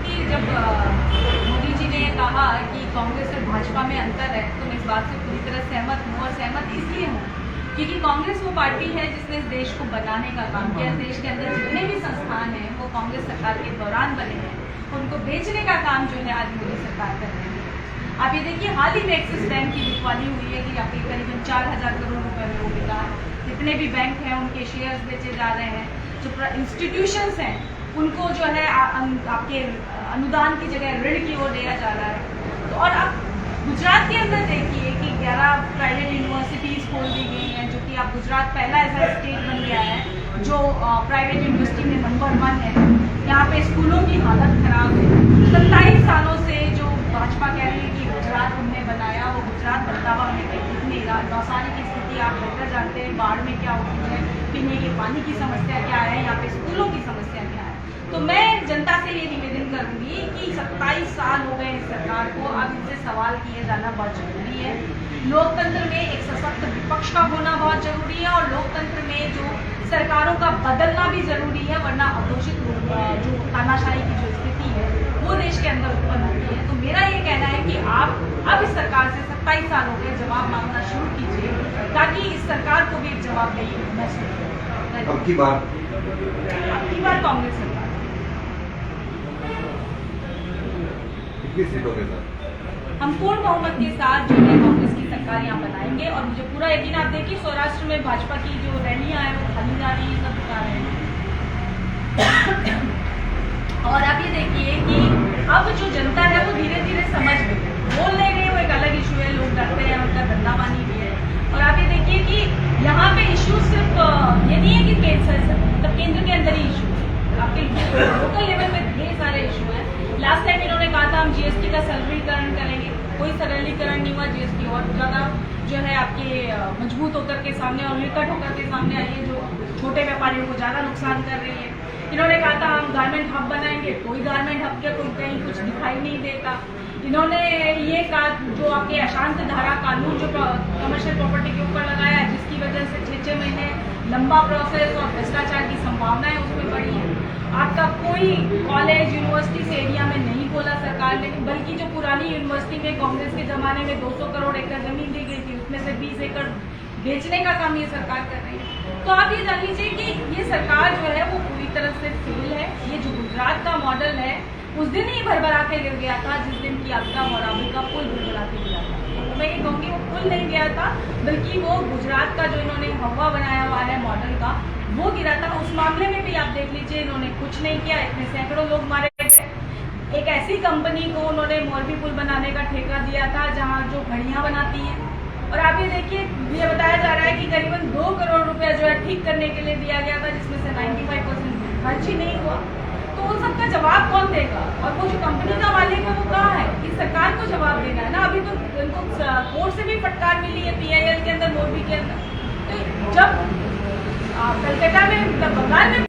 कि जब मोदी जी ने कहा कि कांग्रेस और भाजपा में अंतर है, तो मैं इस बात से पूरी तरह सहमत हूँ। और सहमत इसलिए हूँ क्योंकि कांग्रेस वो पार्टी है जिसने इस देश को बनाने का काम किया। इस देश के अंदर जितने भी संस्थान हैं वो कांग्रेस सरकार के दौरान बने हैं, उनको बेचने का काम जो है आज मोदी सरकार कर रही है। आप ये देखिए, हाल ही में एक्सिस बैंक की बिकवाली हुई है कि आपके करीबन 4,000 करोड़ रुपए में वो बिका है। जितने भी बैंक हैं उनके शेयर्स बेचे जा रहे हैं। जो इंस्टीट्यूशंस हैं उनको जो है आपके अनुदान की जगह ऋण की ओर दिया जा रहा है। तो और आप गुजरात के अंदर देखिए कि 11 प्राइवेट यूनिवर्सिटीज खोल दी गई हैं, जो कि अब गुजरात पहला ऐसा स्टेट बन गया है जो प्राइवेट यूनिवर्सिटी में नंबर 1 है। यहाँ पे स्कूलों की हालत खराब है। 27 सालों से जो भाजपा कह रही है कि गुजरात हमने बनाया, वो गुजरात बदलावा में कितनी नौसारी की स्थिति आप बेहतर जानते हैं। बाढ़ में क्या होती है, पीने के पानी की समस्या क्या है, यहाँ पे स्कूलों की समस्या क्या है। तो मैं जनता से ये निवेदन करूंगी कि 27 साल हो गए इस सरकार को, अब इनसे सवाल किए जाना बहुत जरूरी है। लोकतंत्र में एक सशक्त विपक्ष का होना बहुत जरूरी है और लोकतंत्र में जो सरकारों का बदलना भी जरूरी है, वरना अघोषित जो तानाशाही की जो स्थिति है वो देश के अंदर उत्पन्न होती है। तो मेरा ये कहना है कि आप अब इस सरकार से 27 साल हो गए जवाब मांगना शुरू कीजिए, ताकि इस सरकार को भी एक जवाबदेही महसूस हो। अब की बार कांग्रेस सरकार सीटों के साथ हम पूर्ण बहुमत के साथ जो है कांग्रेस की सरकार यहाँ बनाएंगे। और मुझे पूरा यकीन, आप देखिए सौराष्ट्र में भाजपा की जो रैलियां हैं वो खाली जा रही है, सब दिखा रहे हैं। और आप ये देखिए कि अब जो जनता है वो धीरे धीरे समझ गई है। बोल नहीं रहे वो एक अलग इशू है, लोग डरते हैं, उनका धंधा पानी भी है। और आप ये देखिए कि यहाँ पे इशू सिर्फ ये नहीं है कि केंद्र के अंदर ही इशू है, आपके लोकल लेवल में ढेर सारे इशू है। लास्ट टाइम इन्होंने कहा था हम जीएसटी का सरलीकरण करेंगे, कोई सरलीकरण नहीं हुआ। जीएसटी और ज़्यादा जो है आपके मजबूत होकर के सामने और निकट होकर के सामने आई है, जो छोटे व्यापारियों को ज़्यादा नुकसान कर रही है। इन्होंने कहा था हम गारमेंट हब बनाएंगे, कोई गारमेंट हब के कोई कहीं कुछ दिखाई नहीं देता। इन्होंने ये कहा जो आपके अशांत धारा कानून जो कमर्शियल प्रॉपर्टी के ऊपर लगाया, जिसकी वजह से 6-6 महीने लंबा प्रोसेस और भ्रष्टाचार की संभावनाएं उसमें बढ़ी है। आपका कोई कॉलेज यूनिवर्सिटी से एरिया में नहीं खोला सरकार ने, बल्कि जो पुरानी यूनिवर्सिटी में कांग्रेस के जमाने में 200 करोड़ एकड़ जमीन दी गई थी, उसमें से 20 एकड़ बेचने का काम ये सरकार कर रही है। तो आप ये जान लीजिए कि ये सरकार जो है वो पूरी तरह से फेल है। ये जो गुजरात का मॉडल है उस दिन ही भरभरा के गिर गया था, जिस दिन की आपका मोराबी का पुल भरभरा के गिरा था। तो मैं ये कहूँगी वो पुल नहीं गया था, बल्कि वो गुजरात का जो इन्होंने हवा बनाया हुआ है मॉडल का, वो गिरा था। उस मामले में भी आप देख लीजिए इन्होंने कुछ नहीं किया, इतने सैकड़ों लोग मारे गए। एक ऐसी कंपनी को उन्होंने मोरबी पुल बनाने का ठेका दिया था जहाँ जो घड़ियाँ बनाती हैं। और आप ये देखिए, ये बताया जा रहा है कि करीबन 2 करोड़ रुपया जो है ठीक करने के लिए दिया गया था, जिसमें से 95% खर्च ही नहीं हुआ। तो उन सबका जवाब कौन देगा? और वो जो कंपनी का मालिक है वो कहाँ है? इस सरकार को जवाब देना है ना। अभी तो इनको कोर्ट से भी फटकार मिली है PIL के अंदर, मोरबी के अंदर। तो जब कलकत्ता में, बंगाल में